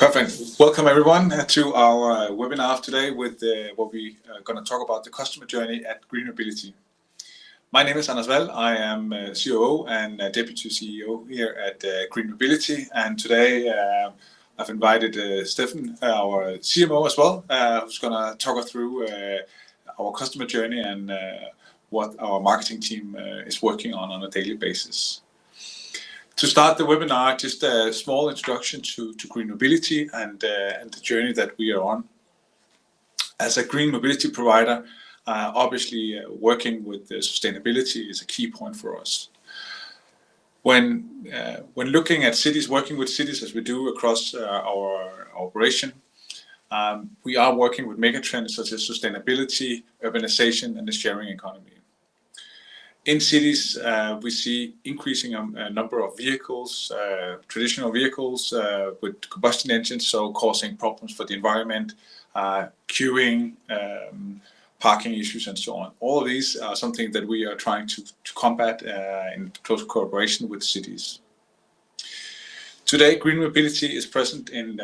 Perfect. Welcome everyone to our webinar today with what we are going to talk about the customer journey at GreenMobility. My name is Anders Wall. I am COO and Deputy CEO here at GreenMobility, and today I've invited Stefan, our CMO as well, who's going to talk us through our customer journey and what our marketing team is working on a daily basis. To start the webinar, just a small introduction to GreenMobility and the journey that we are on. As a green mobility provider, obviously working with sustainability is a key point for us. When looking at cities, working with cities as we do across our operation, we are working with megatrends such as sustainability, urbanization, and the sharing economy. In cities, we see increasing number of vehicles, traditional vehicles with combustion engines, so causing problems for the environment, queuing, parking issues, and so on. All of these are something that we are trying to combat in close cooperation with cities. Today, GreenMobility is present in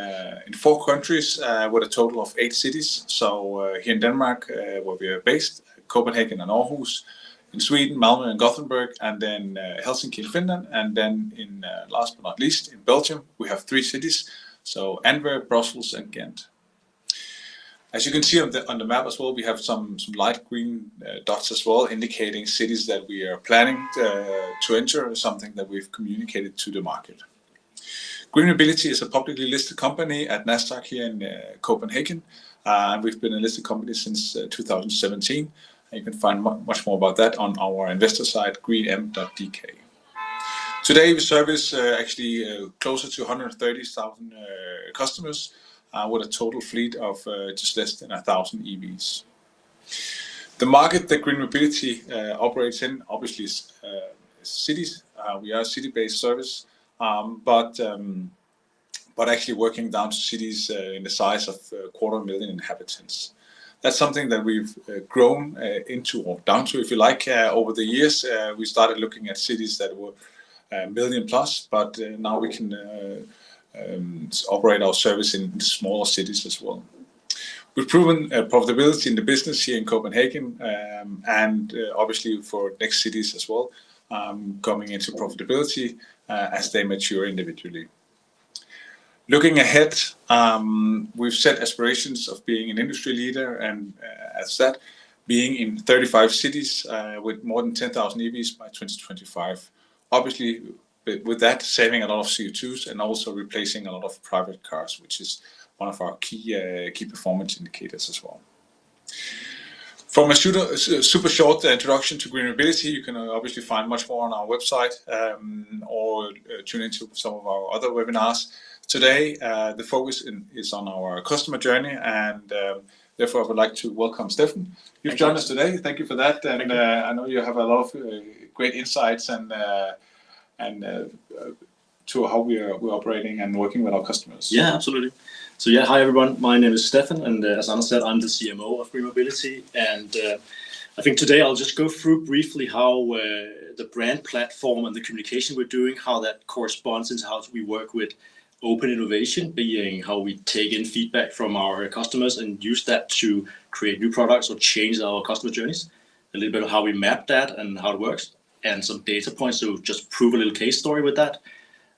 4 countries with a total of 8 cities. So here in Denmark, where we are based, Copenhagen and Aarhus. In Sweden, Malmö and Gothenburg, and then Helsinki in Finland, and then in last but not least, in Belgium, we have 3 cities, so Antwerp, Brussels, and Ghent. As you can see on the map as well, we have some light green dots as well, indicating cities that we are planning to enter, something that we've communicated to the market. GreenMobility is a publicly listed company at Nasdaq here in Copenhagen, and we've been a listed company since 2017. You can find much more about that on our investor site, greenm.dk. Today we service actually closer to 130,000 customers with a total fleet of just less than 1,000 EVs. The market that GreenMobility operates in obviously is cities. We are a city-based service, but actually working down to cities in the size of 250,000 inhabitants. That's something that we've grown into, or down to, if you like, over the years. We started looking at cities that were million plus, but now we can operate our service in smaller cities as well. We've proven profitability in the business here in Copenhagen, and obviously for next cities as well, coming into profitability as they mature individually. Looking ahead, we've set aspirations of being an industry leader, and as that, being in 35 cities with more than 10,000 EVs by 2025. Obviously, with that, saving a lot of CO2s and also replacing a lot of private cars, which is one of our key performance indicators as well. From a super short introduction to GreenMobility, you can obviously find much more on our website or tune into some of our other webinars. Today, the focus is on our customer journey, and therefore I would like to welcome Stefan. You've joined us today. Thank you for that, and I know you have a lot of great insights and to how we're operating and working with our customers. Yeah, absolutely. So yeah, hi everyone. My name is Stefan, and as Anders said, I'm the CMO of GreenMobility, and I think today I'll just go through briefly how the brand platform and the communication we're doing, how that corresponds into how we work with open innovation, being how we take in feedback from our customers and use that to create new products or change our customer journeys. A little bit of how we map that and how it works, and some data points to just prove a little case story with that,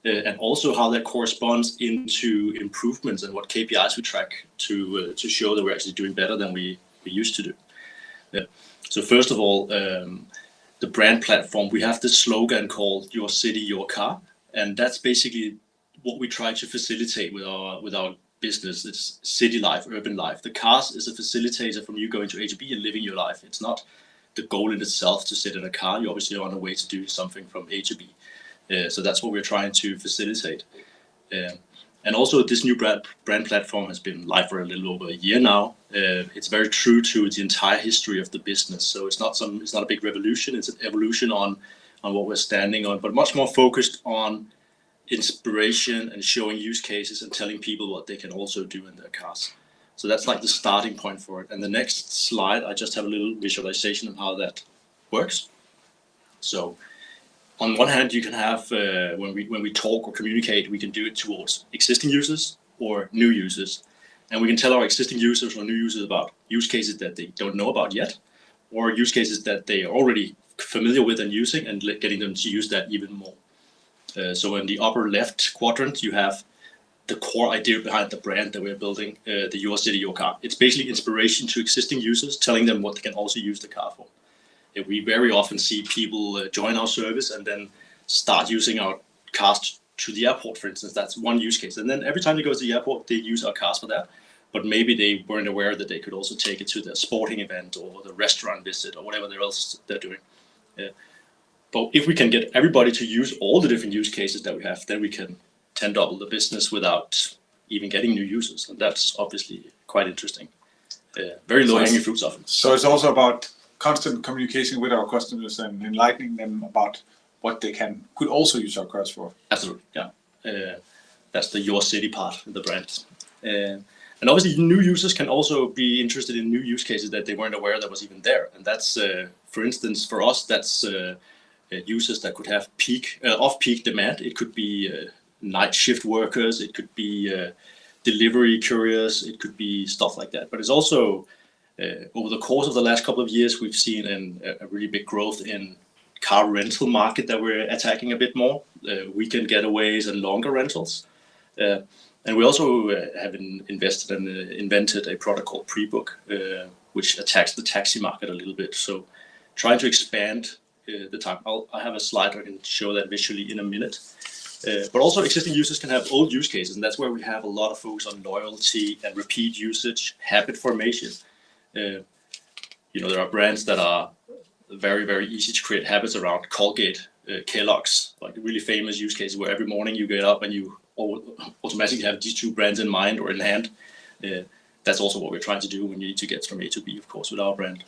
and also how that corresponds into improvements and what KPIs we track to show that we're actually doing better than we used to do. So first of all, the brand platform, we have this slogan called "Your City, Your Car," and that's basically what we try to facilitate with our business. It's city life, urban life. The cars is a facilitator from you going to A to B and living your life. It's not the goal in itself to sit in a car. You're obviously on a way to do something from A to B. So that's what we're trying to facilitate. And also this new brand platform has been live for a little over a year now. It's very true to the entire history of the business. So it's not a big revolution. It's an evolution on what we're standing on, but much more focused on inspiration and showing use cases and telling people what they can also do in their cars. So that's like the starting point for it. And the next slide, I just have a little visualization of how that works. So on one hand, you can have when we talk or communicate, we can do it towards existing users or new users. And we can tell our existing users or new users about use cases that they don't know about yet, or use cases that they are already familiar with and using, and getting them to use that even more. So in the upper left quadrant, you have the core idea behind the brand that we're building, the Your City, Your Car. It's basically inspiration to existing users, telling them what they can also use the car for. We very often see people join our service and then start using our cars to the airport, for instance. That's one use case. And then every time they go to the airport, they use our cars for that. But maybe they weren't aware that they could also take it to the sporting event or the restaurant visit or whatever else they're doing. But if we can get everybody to use all the different use cases that we have, then we can 10 double the business without even getting new users. And that's obviously quite interesting. Very low hanging fruits often. So it's also about constant communication with our customers and enlightening them about what they could also use our cars for. Absolutely, yeah. That's the Your City part of the brand. And obviously new users can also be interested in new use cases that they weren't aware that was even there. And that's, for instance, for us, that's users that could have off-peak demand. It could be night shift workers, it could be delivery couriers, it could be stuff like that. But it's also, over the course of the last couple of years, we've seen a really big growth in car rental market that we're attacking a bit more, weekend getaways and longer rentals. And we also have invested and invented a product called Pre-Book, which attacks the taxi market a little bit. So trying to expand the time. I have a slide I can show that visually in a minute. But also existing users can have old use cases, and that's where we have a lot of focus on loyalty and repeat usage, habit formation. There are brands that are very, very easy to create habits around. Colgate, Kellogg's, like a really famous use case where every morning you get up and you automatically have these two brands in mind or in hand. That's also what we're trying to do when you need to get from A to B, of course, with our brand.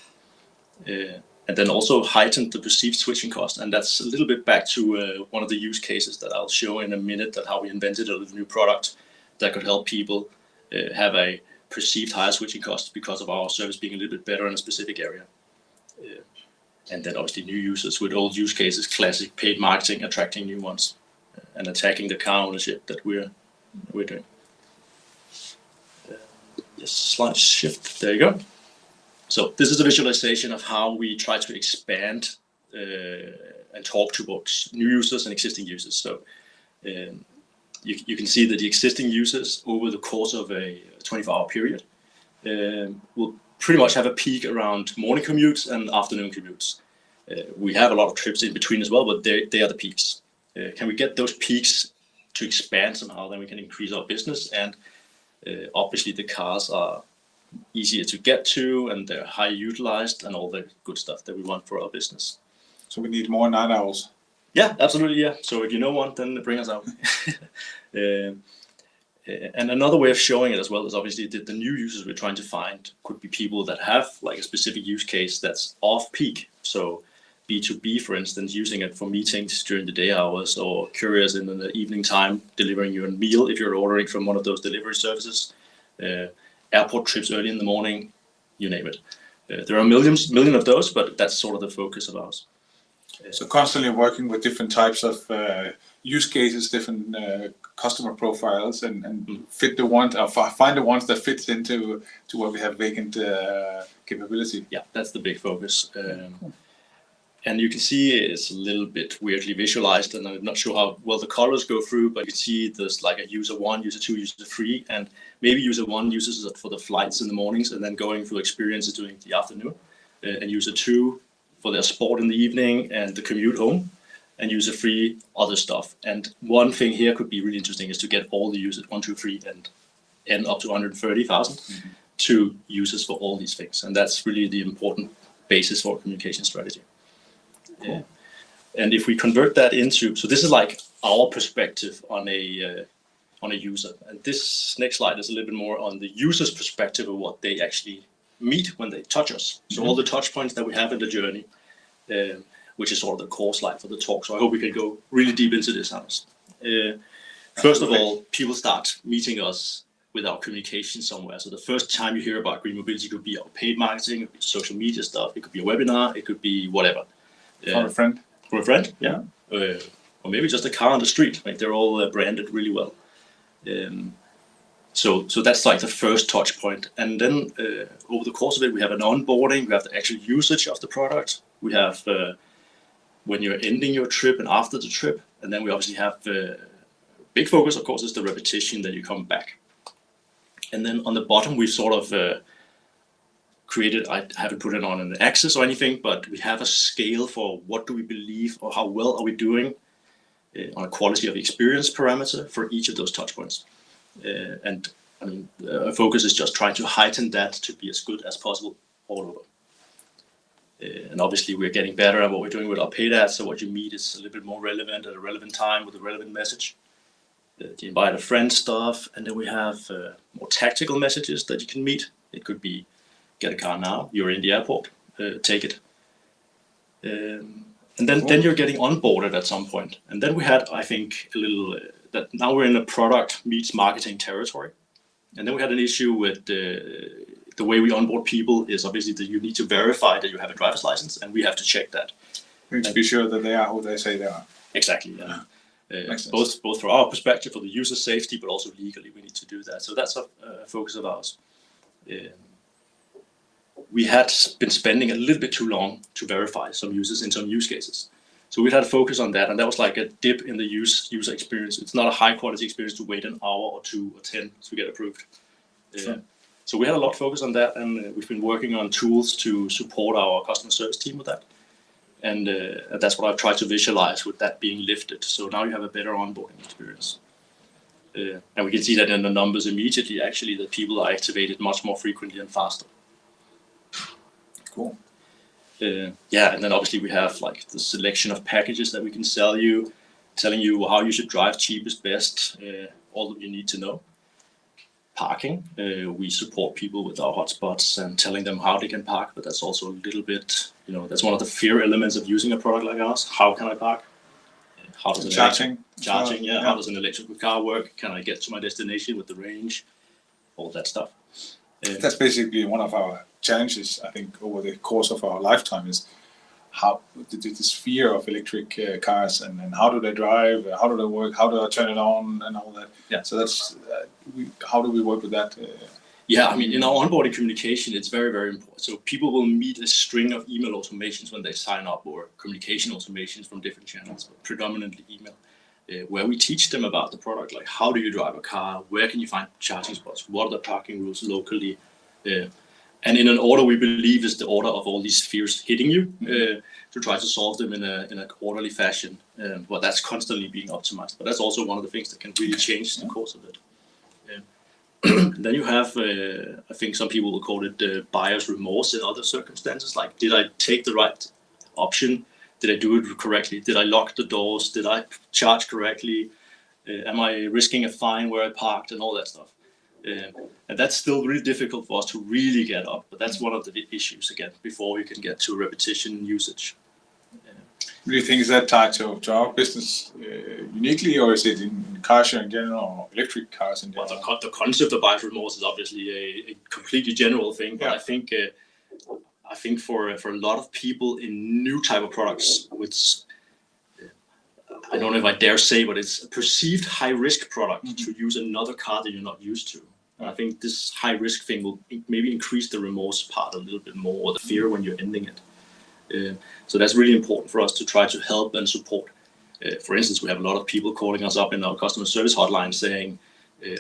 And then also heighten the perceived switching cost. And that's a little bit back to one of the use cases that I'll show in a minute, that how we invented a new product that could help people have a perceived higher switching cost because of our service being a little bit better in a specific area. And then obviously new users with old use cases, classic paid marketing, attracting new ones, and attacking the car ownership that we're doing. Yes, slide shift, there you go. So this is a visualization of how we try to expand and talk to both new users and existing users. So you can see that the existing users over the course of a 24-hour period will pretty much have a peak around morning commutes and afternoon commutes. We have a lot of trips in between as well, but they are the peaks. Can we get those peaks to expand somehow, then we can increase our business. And obviously the cars are easier to get to and they're high utilized and all the good stuff that we want for our business. So we need more night owls. Yeah, absolutely, yeah. So if you know one, then bring us out. And another way of showing it as well is obviously the new users we're trying to find could be people that have like a specific use case that's off peak. So B2B, for instance, using it for meetings during the day hours, or couriers in the evening time, delivering you a meal if you're ordering from one of those delivery services, airport trips early in the morning, you name it. There are a million of those, but that's sort of the focus of ours. So constantly working with different types of use cases, different customer profiles, and fit the ones, find the ones that fits into where we have vacant capability. Yeah, that's the big focus. And you can see it's a little bit weirdly visualized, and I'm not sure how well the colors go through, but you can see there's like a user 1, user 2, user 3, and maybe user 1 uses it for the flights in the mornings and then going through experiences during the afternoon, and user 2 for their sport in the evening and the commute home, and user 3 other stuff. And one thing here could be really interesting is to get all the users 1, 2, 3 and up to 130,000 to users for all these things, and that's really the important basis for a communication strategy. Yeah. And if we convert that into, so this is like our perspective on a user, and this next slide is a little bit more on the user's perspective of what they actually meet when they touch us. So all the touch points that we have in the journey, which is sort of the core slide for the talk. So I hope we can go really deep into this, Anders. First of all, people start meeting us with our communication somewhere. So the first time you hear about GreenMobility could be our paid marketing, it could be social media stuff, it could be a webinar, it could be whatever. From a friend. From a friend, yeah. Or maybe just a car on the street. Like they're all branded really well. So that's like the first touch point. And then over the course of it, we have an onboarding, we have the actual usage of the product. We have when you're ending your trip and after the trip. And then we obviously have big focus, of course, is the repetition that you come back. And then on the bottom, we've sort of created, I haven't put it on an axis or anything, but we have a scale for what do we believe or how well are we doing on a quality of experience parameter for each of those touch points. And I mean, our focus is just trying to heighten that to be as good as possible all over. And obviously we're getting better at what we're doing with our paid ads, so what you meet is a little bit more relevant at a relevant time with a relevant message. The invite a friend stuff, and then we have more tactical messages that you can meet. It could be get a car now, you're in the airport, take it. And then you're getting onboarded at some point. And then we had, I think, a little, that now we're in a product meets marketing territory. And then we had an issue with the way we onboard people is obviously that you need to verify that you have a driver's license, and we have to check that. We need to be sure that they are who they say they are. Exactly, yeah. Both from our perspective, for the user safety, but also legally we need to do that. So that's a focus of ours. We had been spending a little bit too long to verify some users in some use cases. So we had a focus on that, and that was like a dip in the user experience. It's not a high quality experience to wait an hour or 2 or 10 to get approved. Sure. So we had a lot of focus on that, and we've been working on tools to support our customer service team with that. And that's what I've tried to visualize with that being lifted. So now you have a better onboarding experience. And we can see that in the numbers immediately, actually, that people are activated much more frequently and faster. Cool. Yeah, and then obviously we have like the selection of packages that we can sell you, telling you how you should drive cheapest, best, all that you need to know. Parking, we support people with our hotspots and telling them how they can park, but that's also a little bit, that's one of the fear elements of using a product like ours. How can I park? How does charging? Yeah. How does an electrical car work? Can I get to my destination with the range? All that stuff. That's basically one of our challenges, I think, over the course of our lifetime is how this fear of electric cars and how do they drive, how do they work, how do I turn it on, and all that. Yeah. So that's how do we work with that? Yeah, I mean, in our onboarding communication, it's very, very important. So people will meet a string of email automations when they sign up, or communication automations from different channels, but predominantly email, where we teach them about the product, like how do you drive a car, where can you find charging spots, what are the parking rules locally, and in an order we believe is the order of all these fears hitting you, to try to solve them in an orderly fashion. But that's constantly being optimized. But that's also one of the things that can really change the course of it. Then you have, I think some people will call it buyer's remorse in other circumstances. Like, did I take the right option? Did I do it correctly? Did I lock the doors? Did I charge correctly? Am I risking a fine where I parked and all that stuff? And that's still really difficult for us to really get up. But that's one of the issues, again, before we can get to repetition usage. Do you think is that tied to our business uniquely, or is it in car share in general, or electric cars in general? Well, the concept of buyer's remorse is obviously a completely general thing, but yeah. I think for a lot of people in new type of products, which I don't know if I dare say, but it's a perceived high risk product to use another car that you're not used to. And I think this high risk thing will maybe increase the remorse part a little bit more, or the fear when you're ending it. So that's really important for us to try to help and support. For instance, we have a lot of people calling us up in our customer service hotline saying,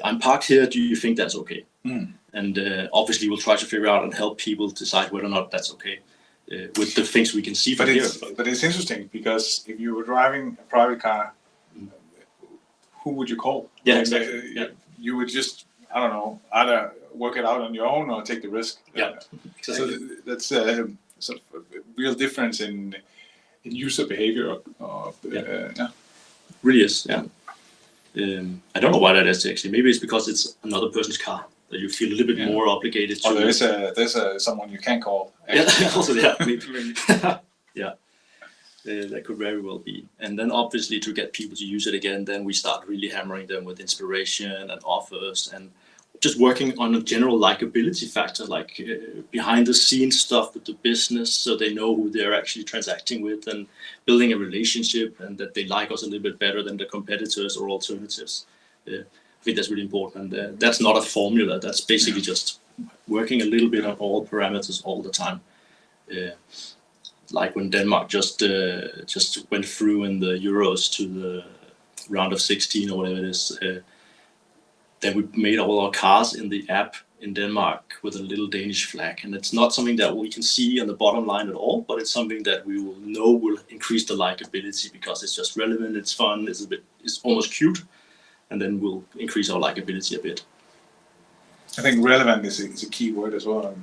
I'm parked here, do you think that's okay? And obviously we'll try to figure out and help people decide whether or not that's okay with the things we can see from here. But it's interesting, because if you were driving a private car, who would you call? Yeah, exactly. You would just, I don't know, either work it out on your own or take the risk. Yeah, exactly. So that's sort of a real difference in user behavior. Really is, yeah. I don't know why that is actually. Maybe it's because it's another person's car that you feel a little bit more obligated to. Or there's someone you can call. Yeah, also, yeah, maybe. Yeah, that could very well be. And then obviously to get people to use it again, then we start really hammering them with inspiration and offers and just working on a general likability factor, like behind the scenes stuff with the business, so they know who they're actually transacting with, and building a relationship, and that they like us a little bit better than the competitors or alternatives. I think that's really important. And that's not a formula. That's basically just working a little bit on all parameters all the time. Like when Denmark just went through in the Euros to the round of 16 or whatever it is, then we made all our cars in the app in Denmark with a little Danish flag. And it's not something that we can see on the bottom line at all, but it's something that we will know will increase the likability because it's just relevant, it's fun, it's almost cute, and then we'll increase our likability a bit. I think relevant is a key word as well.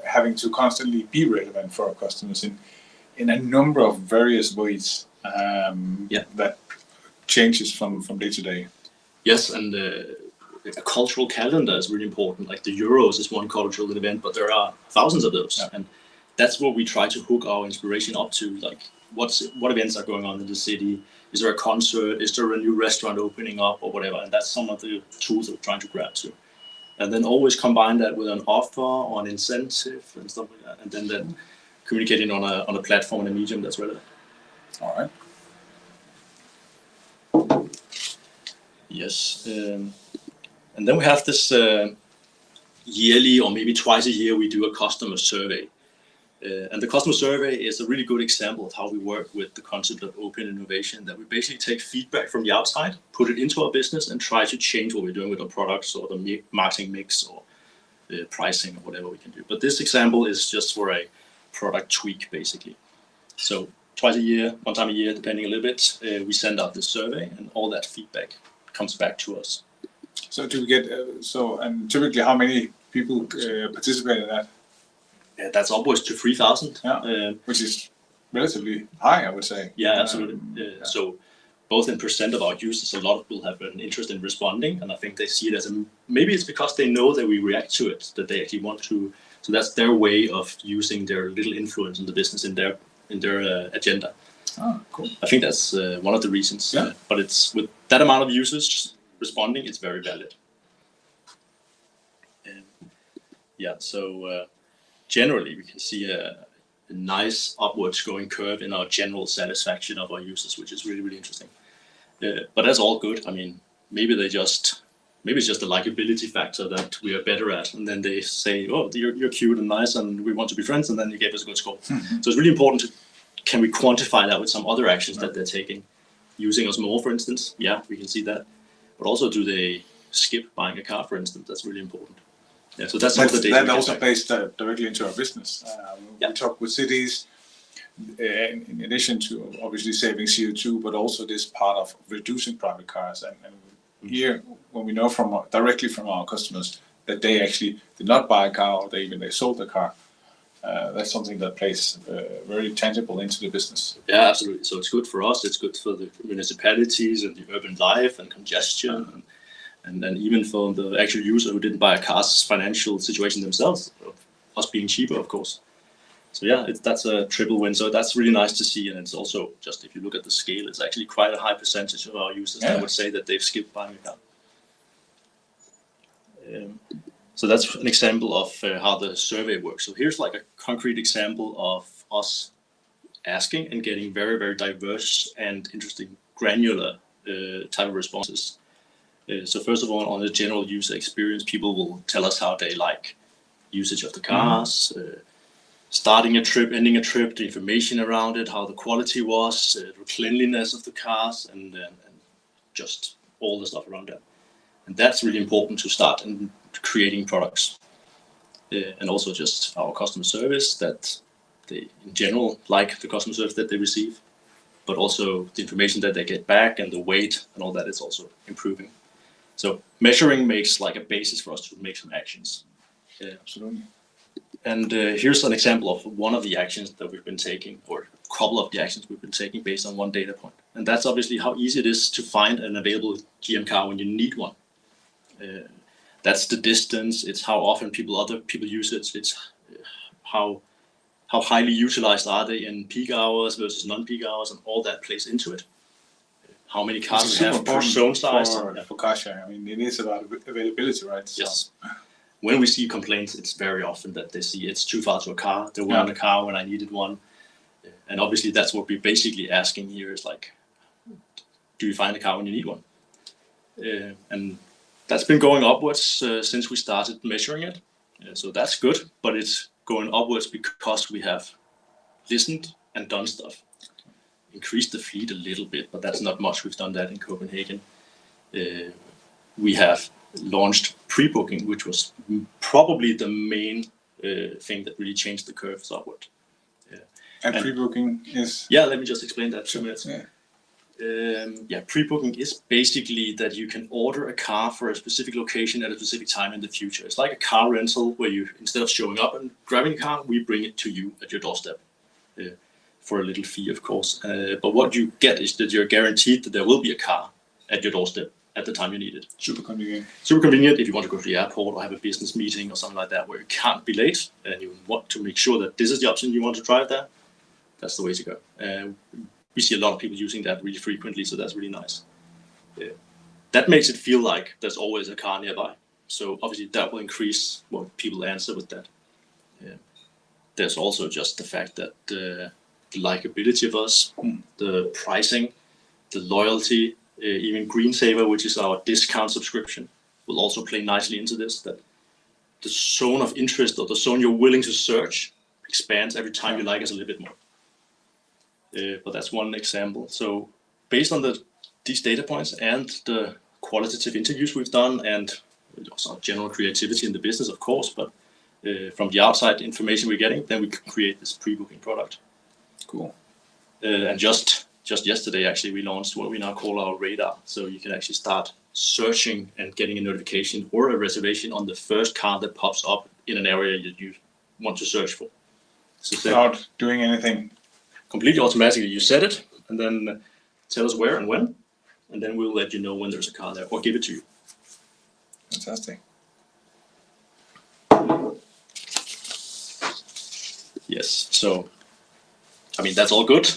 Having to constantly be relevant for our customers in a number of various ways that changes from day to day. Yes, and a cultural calendar is really important. Like the Euros is one cultural event, but there are thousands of those. And that's what we try to hook our inspiration up to. Like what events are going on in the city? Is there a concert? Is there a new restaurant opening up or whatever? And that's some of the tools that we're trying to grab to. And then always combine that with an offer or an incentive and stuff like that. And then communicating on a platform and a medium that's relevant. All right. Yes. And then we have this yearly or maybe twice a year we do a customer survey. And the customer survey is a really good example of how we work with the concept of open innovation, that we basically take feedback from the outside, put it into our business and try to change what we're doing with our products or the marketing mix or the pricing or whatever we can do. But this example is just for a product tweak, basically. So twice a year, one time a year, depending a little bit, we send out this survey and all that feedback comes back to us. So do we get, and typically how many people participate in that? That's upwards to 3,000. Which is relatively high, I would say. Yeah, absolutely. So both in percent of our users, a lot of people have an interest in responding, and I think they see it as maybe it's because they know that we react to it, that they actually want to. So that's their way of using their little influence in the business in their agenda. Oh, cool. I think that's one of the reasons. Yeah. But it's with that amount of users responding, it's very valid. So generally we can see a nice upwards going curve in our general satisfaction of our users, which is really, really interesting. But that's all good. I mean, maybe it's just the likability factor that we are better at, and then they say, "Oh, you're cute and nice, and we want to be friends," and then you gave us a good score. So it's really important can we quantify that with some other actions that they're taking, using us more, for instance? Yeah, we can see that. But also, do they skip buying a car, for instance? That's really important. Yeah, so that's all the data. That also plays directly into our business. We talk with cities, in addition to obviously saving CO2, but also this part of reducing private cars. And here, when we know directly from our customers that they actually did not buy a car or they sold the car, that's something that plays very tangible into the business. Yeah, absolutely. So it's good for us. It's good for the municipalities and the urban life and congestion. And then even for the actual user who didn't buy a car's financial situation themselves, us being cheaper, of course. So yeah, that's a triple win. So that's really nice to see. And it's also just, if you look at the scale, it's actually quite a high percentage of our users that would say that they've skipped buying a car. So that's an example of how the survey works. So here's like a concrete example of us asking and getting very, very diverse and interesting granular type of responses. So first of all, on the general user experience, people will tell us how they like usage of the cars, starting a trip, ending a trip, the information around it, how the quality was, the cleanliness of the cars, and just all the stuff around that. And that's really important to start and creating products. And also just our customer service, that they in general like the customer service that they receive, but also the information that they get back and the weight and all that is also improving. So measuring makes like a basis for us to make some actions. Absolutely. And here's an example of one of the actions that we've been taking, or a couple of the actions we've been taking based on one data point. And that's obviously how easy it is to find an available GM car when you need one. That's the distance, it's how often other people use it, it's how highly utilized are they in peak hours versus non-peak hours, and all that plays into it. How many cars we have per zone size. For car sharing, I mean, it is about availability, right? Yes. When we see complaints, it's very often that they see it's too far to a car. There weren't a car when I needed one. And obviously that's what we're basically asking here is like, do you find a car when you need one? And That's been going upwards since we started measuring it. So that's good, but it's going upwards because we have listened and done stuff. Increased the fleet a little bit, but that's not much. We've done that in Copenhagen. We have launched pre-booking, which was probably the main thing that really changed the curves upward. And pre-booking is? Yeah, let me just explain that 2 minutes. Yeah. Pre-booking is basically that you can order a car for a specific location at a specific time in the future. It's like a car rental where you, instead of showing up and driving a car, we bring it to you at your doorstep for a little fee, of course. But what you get is that you're guaranteed that there will be a car at your doorstep at the time you need it. Super convenient. Super convenient if you want to go to the airport or have a business meeting or something like that where you can't be late and you want to make sure that this is the option you want to drive there. That's the way to go. We see a lot of people using that really frequently, so that's really nice. That makes it feel like there's always a car nearby. So obviously that will increase what people answer with that. There's also just the fact that the likability of us, the pricing, the loyalty, even GreenSaver, which is our discount subscription, will also play nicely into this, that the zone of interest or the zone you're willing to search expands every time you like us a little bit more. But that's one example. So based on these data points and the qualitative interviews we've done and also general creativity in the business, of course, but from the outside information we're getting, then we can create this pre-booking product. Cool. And just yesterday, actually, we launched what we now call our radar. So you can actually start searching and getting a notification or a reservation on the first car that pops up in an area that you want to search for. So without doing anything? Completely automatically. You set it and then tell us where and when, and then we'll let you know when there's a car there or give it to you. Fantastic. Yes. So, I mean, that's all good.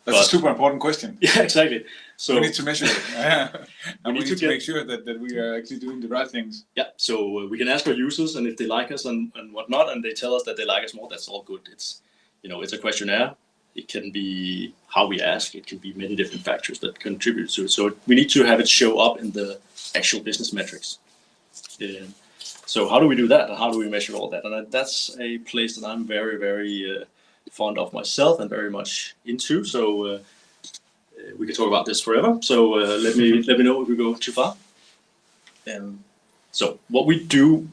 That's a super important question. Yeah, exactly. So we need to measure it. And we need to make sure that we are actually doing the right things. Yeah, so we can ask our users, and if they like us and whatnot, and they tell us that they like us more, that's all good. It's, it's a questionnaire. It can be how we ask. It can be many different factors that contribute to it. So we need to have it show up in the actual business metrics. So how do we do that? And how do we measure all that? And that's a place that I'm very, very fond of myself and very much into. So we could talk about this forever. So let me know if we go too far. So what we do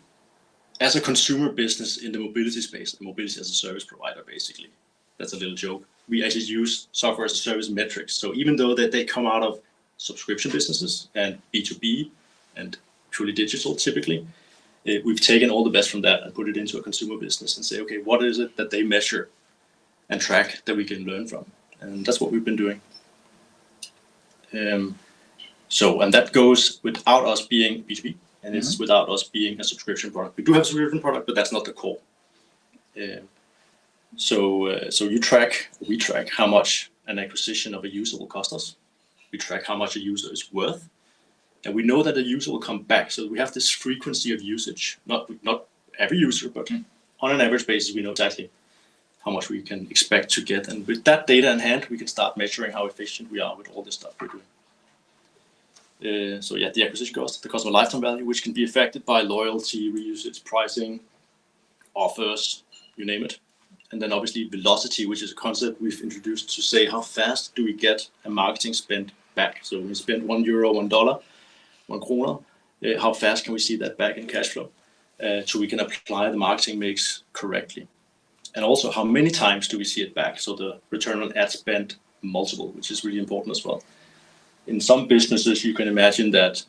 as a consumer business in the mobility space, mobility as a service provider, basically. That's a little joke. We actually use software as a service metrics. So even though that they come out of subscription businesses and B2B and truly digital typically, we've taken all the best from that and put it into a consumer business and say, okay, what is it that they measure and track that we can learn from? And that's what we've been doing. And that goes without us being B2B, and it's without us being a subscription product. We do have a subscription product, but that's not the core. So we track how much an acquisition of a user will cost us. We track how much a user is worth, and we know that a user will come back. So we have this frequency of usage, not every user, but on an average basis, we know exactly how much we can expect to get. And with that data in hand, we can start measuring how efficient we are with all this stuff we're doing. The acquisition cost, the customer lifetime value, which can be affected by loyalty, reusage, pricing, offers, you name it. And then obviously velocity, which is a concept we've introduced to say how fast do we get a marketing spend back. So we spend €1, $1, 1 kroner, how fast can we see that back in cash flow? So we can apply the marketing mix correctly. And also how many times do we see it back? So the return on ad spend multiple, which is really important as well. In some businesses, you can imagine that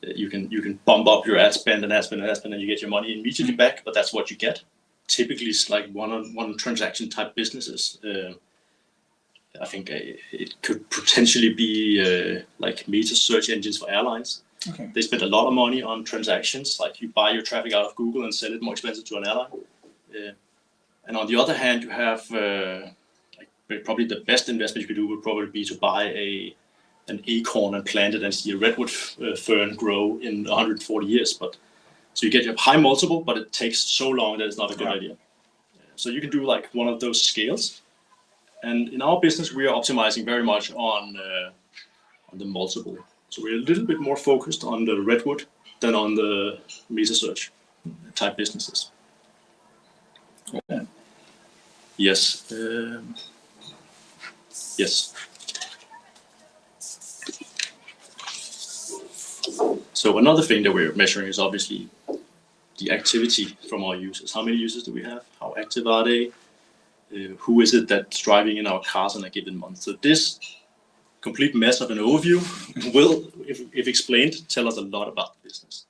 you can bump up your ad spend and you get your money immediately back, but that's what you get. Typically, it's like one transaction type businesses. I think it could potentially be like meta search engines for airlines. Okay. They spend a lot of money on transactions, like you buy your traffic out of Google and sell it more expensive to an airline. And on the other hand, you have probably the best investment you could do would probably be to buy an acorn and plant it and see a redwood fern grow in 140 years. But so you get your high multiple, but it takes so long that it's not a good idea. So you can do like one of those scales. And in our business, we are optimizing very much on the multiple. So we're a little bit more focused on the Redwood than on the meta search type businesses. Yes. Yes. So another thing that we're measuring is obviously the activity from our users. How many users do we have? How active are they? Who is it that's driving in our cars in a given month? So this complete mess of an overview will, if explained, tell us a lot about the business.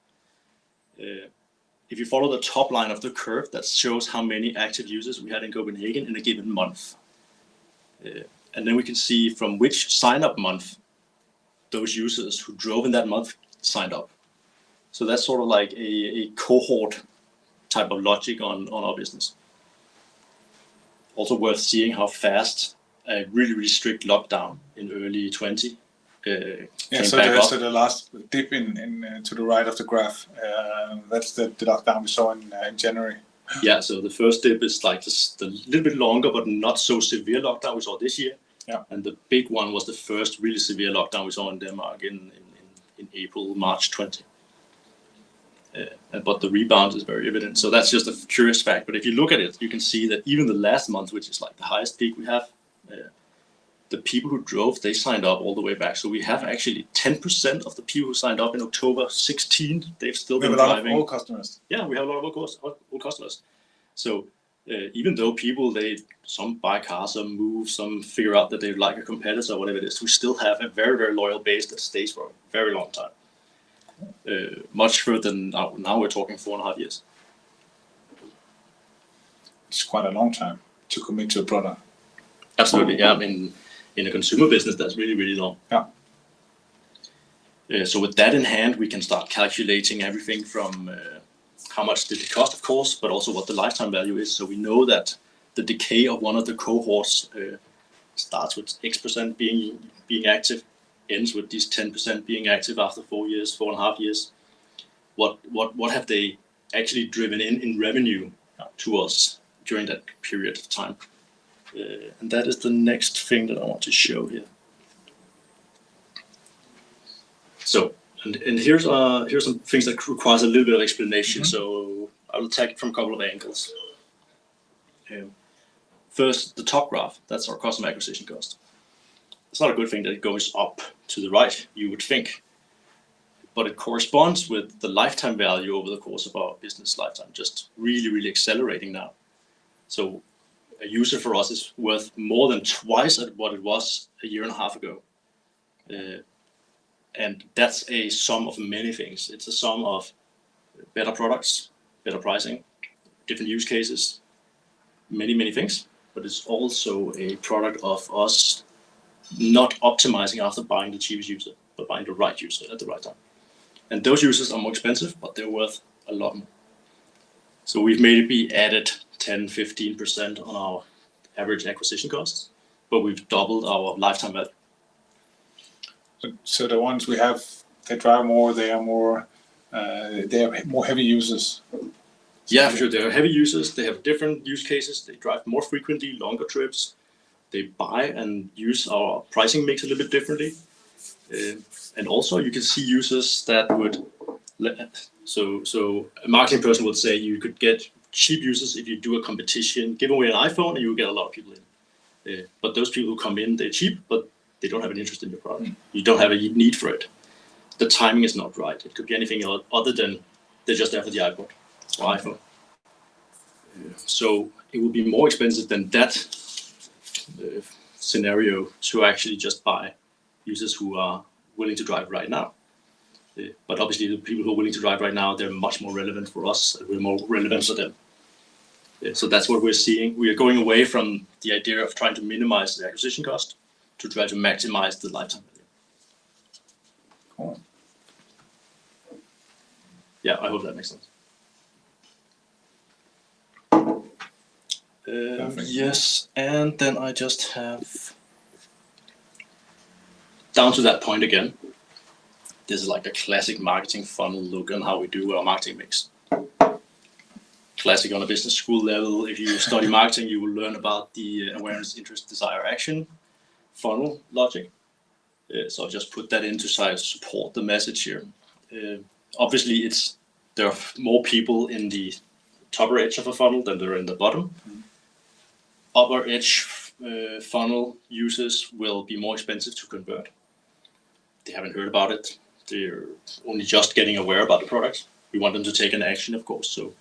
If you follow the top line of the curve, that shows how many active users we had in Copenhagen in a given month. And then we can see from which sign-up month those users who drove in that month signed up. So that's sort of like a cohort type of logic on our business. Also worth seeing how fast a really, really strict lockdown in early 20 came back up. So the last dip in to the right of the graph, that's the lockdown we saw in January. Yeah, so the first dip is like the little bit longer but not so severe lockdown we saw this year. Yeah. And the big one was the first really severe lockdown we saw in Denmark in April, March 20. But the rebound is very evident. So that's just a curious fact. But if you look at it, you can see that even the last month, which is like the highest peak we have, the people who drove, they signed up all the way back. So we have actually 10% of the people who signed up in October 16, they've still been driving. We have a lot of old customers. Yeah, we have a lot of old customers. So even though people, some buy cars, some move, some figure out that they like a competitor or whatever it is, we still have a very, very loyal base that stays for a very long time. Much further than now we're talking 4.5 years. It's quite a long time to commit to a product. Absolutely, yeah. I mean, in a consumer business, that's really, really long. Yeah. So with that in hand, we can start calculating everything from how much did it cost, of course, but also what the lifetime value is. So we know that the decay of one of the cohorts starts with X% being active, ends with these 10% being active after 4 years, 4.5 years. What have they actually driven in revenue to us during that period of time? And that is the next thing that I want to show here. So, and here's some things that requires a little bit of explanation. So I will attack it from a couple of angles. First, the top graph, that's our customer acquisition cost. It's not a good thing that it goes up to the right, you would think, but it corresponds with the lifetime value over the course of our business lifetime, just really, really accelerating now. So a user for us is worth more than twice at what it was a year and a half ago. And that's a sum of many things. It's a sum of better products, better pricing, different use cases, many, many things. But it's also a product of us not optimizing after buying the cheapest user, but buying the right user at the right time. And those users are more expensive, but they're worth a lot more. So we've made it be added 10-15% on our average acquisition costs, but we've doubled our lifetime value. So the ones we have, they drive more, they are more heavy users. Yeah, for sure. They are heavy users. They have different use cases. They drive more frequently, longer trips. They buy and use our pricing mix a little bit differently. And also you can see users that would, so a marketing person would say you could get cheap users if you do a competition, give away an iPhone and you will get a lot of people in. But those people who come in, they're cheap, but they don't have an interest in your product. You don't have a need for it. The timing is not right. It could be anything other than they're just there for the iPod or iPhone. So it would be more expensive than that scenario to actually just buy users who are willing to drive right now. But obviously the people who are willing to drive right now, they're much more relevant for us and we're more relevant for them. So that's what we're seeing. We are going away from the idea of trying to minimize the acquisition cost to try to maximize the lifetime value. Cool. Yeah, I hope that makes sense. Yes, and then I just have down to that point again. This is like a classic marketing funnel look on how we do our marketing mix. Classic on a business school level. If you study marketing, you will learn about the awareness, interest, desire, action funnel logic. So I'll just put that in to support the message here. Obviously, there are more people in the upper edge of a funnel than there are in the bottom. Upper edge funnel users will be more expensive to convert. They haven't heard about it. They're only just getting aware about the product. We want them to take an action, of course. So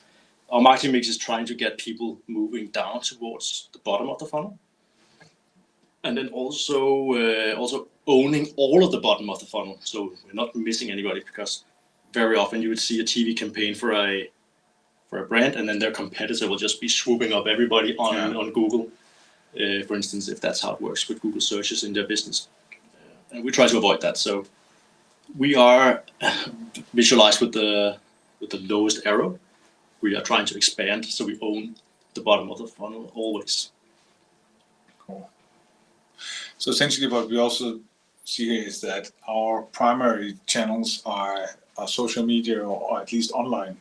our marketing mix is trying to get people moving down towards the bottom of the funnel. And then also owning all of the bottom of the funnel. So we're not missing anybody, because very often you would see a TV campaign for a brand, and then their competitor will just be swooping up everybody on Google, for instance, if that's how it works with Google searches in their business. And we try to avoid that. So we are visualized with the lowest arrow. We are trying to expand, so we own the bottom of the funnel always. Cool. So essentially what we also see here is that our primary channels are social media, or at least online.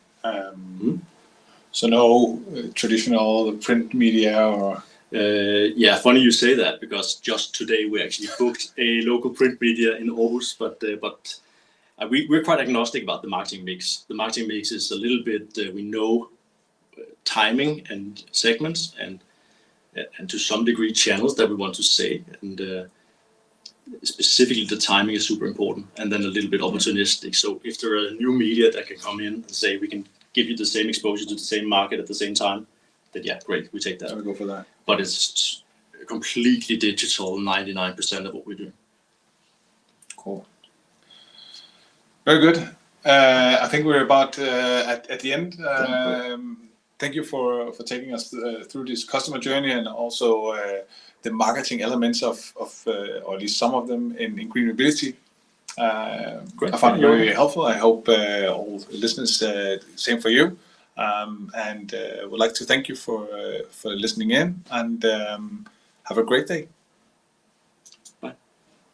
So no traditional print media or... Yeah, funny you say that, because just today we actually booked a local print media in Aarhus, but we're quite agnostic about the marketing mix. The marketing mix is a little bit, we know timing and segments and to some degree channels that we want to say, and specifically the timing is super important, and then a little bit opportunistic. So if there are new media that can come in and say we can give you the same exposure to the same market at the same time, then yeah, great, we take that. So we go for that. But it's completely digital, 99% of what we do. Cool. Very good. I think we're about at the end. Thank you for taking us through this customer journey, and also the marketing elements of or at least some of them in GreenMobility. I found it very helpful. I hope all listeners same for you. And would like to thank you for listening in, and have a great day.